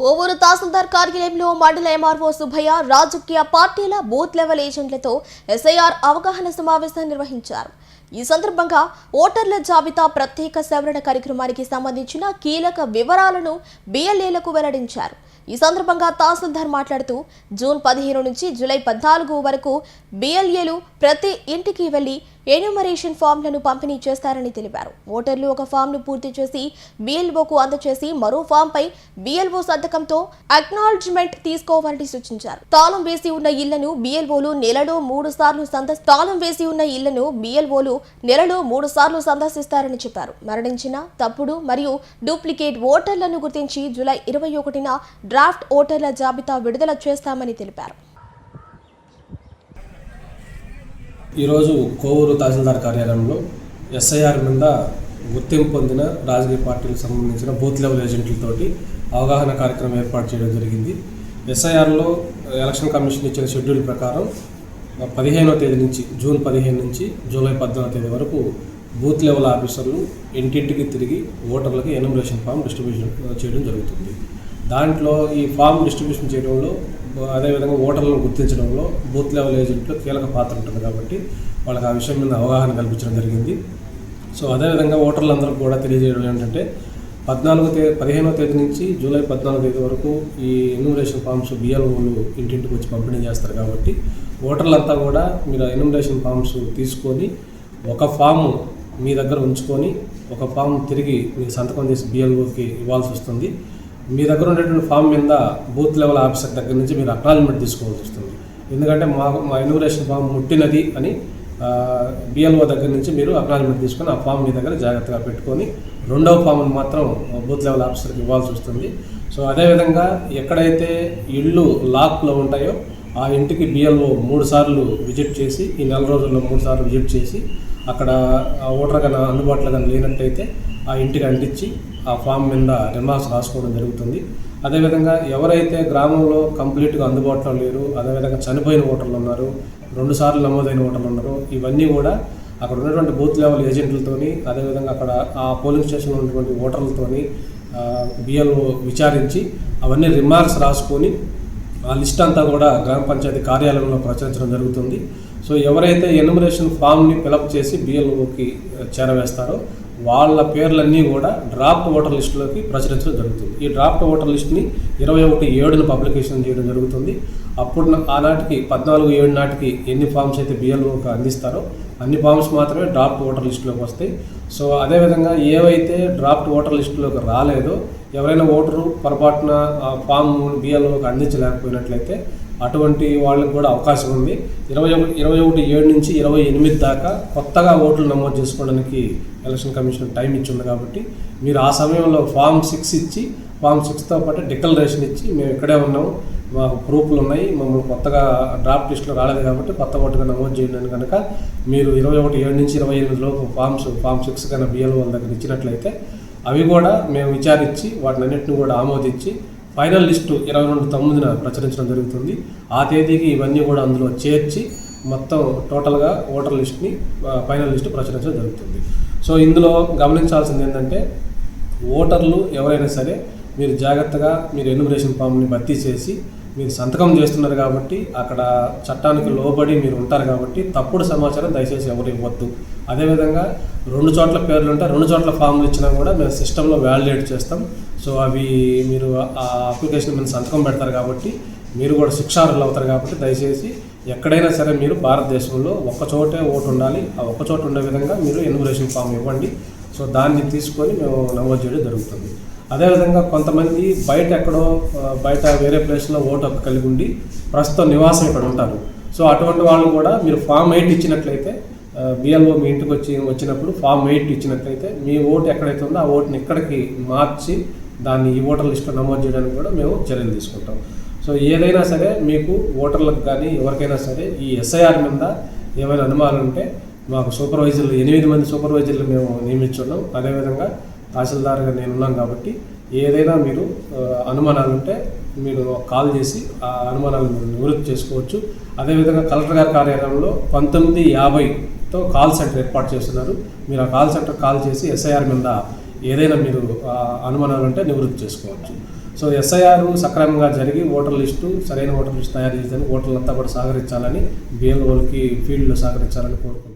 కోవూరు తహసీల్దార్ కార్యాలయంలో మండల ఎంఆర్ఓ సుబ్బయ్య రాజకీయ పార్టీల బూత్ లెవెల్ ఏజెంట్లతో ఎస్ఐఆర్ అవగాహన సమావేశం నిర్వహించారు. ఈ సందర్భంగా ఓటర్ల జాబితా ప్రత్యేక సవరణ కార్యక్రమానికి సంబంధించిన కీలక వివరాలను బిఎల్ఏలకు వెల్లడించారు. ఈ సందర్భంగా తహసీల్దార్ మాట్లాడుతూ జూన్ 15 నుంచి జూలై 14 వరకు బిఎల్ఏలు ప్రతి ఇంటికి వెళ్లి ఎన్యూమరేషన్ ఫామ్లను పంపిణీ చేస్తారని తెలిపారు. ఓటర్లు ఒక ఫామ్ను పూర్తి చేసి బిఎల్ఓకు అందజేసి మరో ఫామ్పై బిఎల్ఓ సంతకంతో అక్నాలెడ్జ్మెంట్ తీసుకోవాలని సూచించారు. తాళం వేసి ఉన్న ఇళ్లను బిఎల్ఓలు నెలలో 3 సార్లు సందర్శిస్తారని చెప్పారు. మరణించిన తప్పుడు మరియు డూప్లికేట్ ఓటర్లను గుర్తించి జూలై 21న డ్రాఫ్ట్ ఓటర్ల జాబితా విడుదల చేస్తామని తెలిపారు. ఈరోజు కోవూరు తహసీల్దార్ కార్యాలయంలో ఎస్ఐఆర్ మీద గుర్తింపు పొందిన రాజకీయ పార్టీలకు సంబంధించిన బూత్ లెవెల్ ఏజెంట్లతోటి అవగాహన కార్యక్రమం ఏర్పాటు చేయడం జరిగింది. ఎస్ఐఆర్లో ఎలక్షన్ కమిషన్ ఇచ్చిన షెడ్యూల్ ప్రకారం 15వ తేదీ నుంచి జూన్ 15 నుంచి జూలై 14వ తేదీ వరకు బూత్ లెవెల్ ఆఫీసర్లు ఇంటింటికి తిరిగి ఓటర్లకి ఎన్యూమరేషన్ ఫామ్ డిస్ట్రిబ్యూషన్ చేయడం జరుగుతుంది. దాంట్లో ఈ ఫామ్ డిస్ట్రిబ్యూషన్ చేయడంలో అదేవిధంగా ఓటర్లను గుర్తించడంలో బూత్ లెవెల్ ఏజెంట్లు కీలక పాత్ర ఉంటుంది కాబట్టి వాళ్ళకి ఆ విషయం మీద అవగాహన కల్పించడం జరిగింది. సో అదేవిధంగా ఓటర్లందరికీ కూడా తెలియజేయడం ఏంటంటే 15వ తేదీ నుంచి జూలై 14వ తేదీ వరకు ఈ ఎన్యూమరేషన్ ఫామ్స్ బిఎల్ఓలు ఇంటింటికి వచ్చి పంపిణీ చేస్తారు కాబట్టి ఓటర్లంతా కూడా మీరు ఎన్యూమరేషన్ ఫామ్స్ తీసుకొని ఒక ఫామ్ మీ దగ్గర ఉంచుకొని ఒక ఫామ్ తిరిగి మీరు సంతకం చేసి బిఎల్ఓకి ఇవ్వాల్సి వస్తుంది. మీ దగ్గర ఉండేటువంటి ఫామ్ మీద బూత్ లెవెల్ ఆఫీసర్ దగ్గర నుంచి మీరు అక్నాలెడ్జ్మెంట్ తీసుకోవాల్సి వస్తుంది. ఎందుకంటే మా ఎన్యూమరేషన్ ఫామ్ ముట్టినది అని బిఎల్ఓ దగ్గర నుంచి మీరు అక్నాలెడ్జ్మెంట్ తీసుకొని ఆ ఫామ్ మీ దగ్గర జాగ్రత్తగా పెట్టుకొని రెండవ ఫామ్ని మాత్రం బూత్ లెవెల్ ఆఫీసర్కి ఇవ్వాల్సి వస్తుంది. సో అదేవిధంగా ఎక్కడైతే ఇళ్ళు లాక్లో ఉంటాయో ఆ ఇంటికి బిఎల్ఓ 3 సార్లు విజిట్ చేసి ఈ 4 రోజుల్లో 3 సార్లు విజిట్ చేసి అక్కడ ఓటర్ కన్నా అందుబాటులో కానీ లేనట్టయితే ఆ ఇంటికి అంటించి ఆ ఫామ్ మీద రిమార్క్స్ రాసుకోవడం జరుగుతుంది. అదేవిధంగా ఎవరైతే గ్రామంలో కంప్లీట్గా అందుబాటులో లేరు, అదేవిధంగా చనిపోయిన ఓటర్లు ఉన్నారు, 2 సార్లు నమోదైన ఓటర్లు ఉన్నారు, ఇవన్నీ కూడా అక్కడ ఉన్నటువంటి బూత్ లెవెల్ ఏజెంట్లతోని అదేవిధంగా అక్కడ ఆ పోలింగ్ స్టేషన్లో ఉన్నటువంటి ఓటర్లతోని బిఎల్ఓ విచారించి అవన్నీ రిమార్క్స్ రాసుకొని ఆ లిస్ట్ అంతా కూడా గ్రామ పంచాయతీ కార్యాలయంలో ప్రచురించడం జరుగుతుంది. సో ఎవరైతే ఎన్యూమరేషన్ ఫామ్ని ఫిలప్ చేసి బిఎల్ఓకి చేరవేస్తారో వాళ్ళ పేర్లన్నీ కూడా డ్రాఫ్ట్ ఓటర్ లిస్టులోకి ప్రచురించడం జరుగుతుంది. ఈ డ్రాఫ్ట్ ఓటర్ లిస్ట్ని 21/7 పబ్లికేషన్ చేయడం జరుగుతుంది. అప్పుడు ఆనాటికి 14/7 నాటికి ఎన్ని ఫామ్స్ అయితే బిఎల్ఓకి అందిస్తారో అన్ని ఫామ్స్ మాత్రమే డ్రాఫ్ట్ ఓటర్ లిస్టులోకి వస్తాయి. సో అదేవిధంగా ఏవైతే డ్రాఫ్ట్ ఓటర్ లిస్టులోకి రాలేదో ఎవరైనా ఓటరు పొరపాటున ఆ ఫామ్ బిఎల్ఓకి అందించలేకపోయినట్లయితే అటువంటి వాళ్ళకి కూడా అవకాశం ఉంది. 21/7 నుంచి 28 దాకా కొత్తగా ఓట్లు నమోదు చేసుకోవడానికి ఎలక్షన్ కమిషన్ టైం ఇచ్చింది కాబట్టి మీరు ఆ సమయంలో ఫామ్ 6 ఇచ్చి ఫామ్ 6తో పాటు డిక్లరేషన్ ఇచ్చి మేము ఇక్కడే ఉన్నాము, మాకు ప్రూఫ్లు ఉన్నాయి, మమ్మల్ని కొత్తగా డ్రాఫ్ట్ లిస్టులో రాలేదు కాబట్టి కొత్త ఓటుగా నమోదు చేయండి కనుక మీరు 21/7 నుంచి 28 లోపు ఫామ్ 6 కన్నా బిఎల్ఓ వాళ్ళ దగ్గర ఇచ్చినట్లయితే అవి కూడా మేము విచారించి వాటిని అన్నింటిని కూడా ఆమోదించి ఫైనల్ లిస్టు 22/9 ప్రచురించడం జరుగుతుంది. ఆ తేదీకి ఇవన్నీ కూడా అందులో చేర్చి మొత్తం టోటల్గా ఓటర్ లిస్ట్ని ఫైనల్ లిస్టు ప్రచురించడం జరుగుతుంది. సో ఇందులో గమనించాల్సింది ఏంటంటే ఓటర్లు ఎవరైనా సరే మీరు జాగ్రత్తగా మీరు ఎన్యూమరేషన్ ఫామ్ని భర్తీ చేసి మీరు సంతకం చేస్తున్నారు కాబట్టి అక్కడ చట్టానికి లోబడి మీరు ఉంటారు కాబట్టి తప్పుడు సమాచారం దయచేసి ఎవరు ఇవ్వద్దు. అదేవిధంగా 2 చోట్ల పేర్లు ఉంటే 2 చోట్ల ఫామ్లు ఇచ్చినా కూడా మేము సిస్టంలో వ్యాలిడేట్ చేస్తాం. సో అవి మీరు ఆ అప్లికేషన్ మీద సంతకం పెడతారు కాబట్టి మీరు కూడా శిక్షార్హులు అవుతారు కాబట్టి దయచేసి ఎక్కడైనా సరే మీరు భారతదేశంలో ఒక్కచోటే ఓటు ఉండాలి, ఆ ఒక్కచోట ఉండే విధంగా మీరు ఎన్యూమరేషన్ ఫామ్ ఇవ్వండి. సో దాన్ని తీసుకొని మేము నమోదు చేయడం జరుగుతుంది. అదేవిధంగా కొంతమంది బయట వేరే ప్లేస్లో ఓటు హక్కు కలిగి ఉండి ప్రస్తుతం నివాసం ఇక్కడ ఉంటారు. సో అటువంటి వాళ్ళు కూడా మీరు ఫామ్ 8 ఇచ్చినట్లయితే బిఎల్ఓ మీ ఇంటికి వచ్చినప్పుడు ఫామ్ 8 ఇచ్చినట్లయితే మీ ఓటు ఎక్కడైతే ఉందో ఆ ఓటుని ఇక్కడికి మార్చి దాన్ని ఈ ఓటర్ లిస్టులో నమోదు చేయడానికి కూడా మేము చర్యలు తీసుకుంటాం. సో ఏదైనా సరే మీకు ఓటర్లకు కానీ ఎవరికైనా సరే ఈ ఎస్ఐఆర్ మీద ఏమైనా అనుమానాలు ఉంటే మాకు సూపర్వైజర్లు 8 మంది సూపర్వైజర్లు మేము నియమించున్నాం. అదేవిధంగా తహసీల్దార్గా నేను ఉన్నాను కాబట్టి ఏదైనా మీరు అనుమానాలు ఉంటే మీరు కాల్ చేసి ఆ అనుమానాలను మీరు నివృత్తి చేసుకోవచ్చు. అదేవిధంగా కలెక్టర్ గారి కార్యాలయంలో 1950తో కాల్ సెంటర్ ఏర్పాటు చేస్తున్నారు. మీరు ఆ కాల్ సెంటర్ కాల్ చేసి ఎస్ఐఆర్ మీద ఏదైనా మీరు అనుమానాలు ఉంటే నివృత్తి చేసుకోవచ్చు. సో ఎస్ఐఆర్ సక్రమంగా జరిగి ఓటర్ లిస్టు సరైన ఓటర్ లిస్టు తయారు చేసేందుకు ఓటర్లంతా కూడా సహకరించాలని, బిఎల్ఓలకి ఫీల్డ్లో సహకరించాలని కోరుకుంటున్నాను.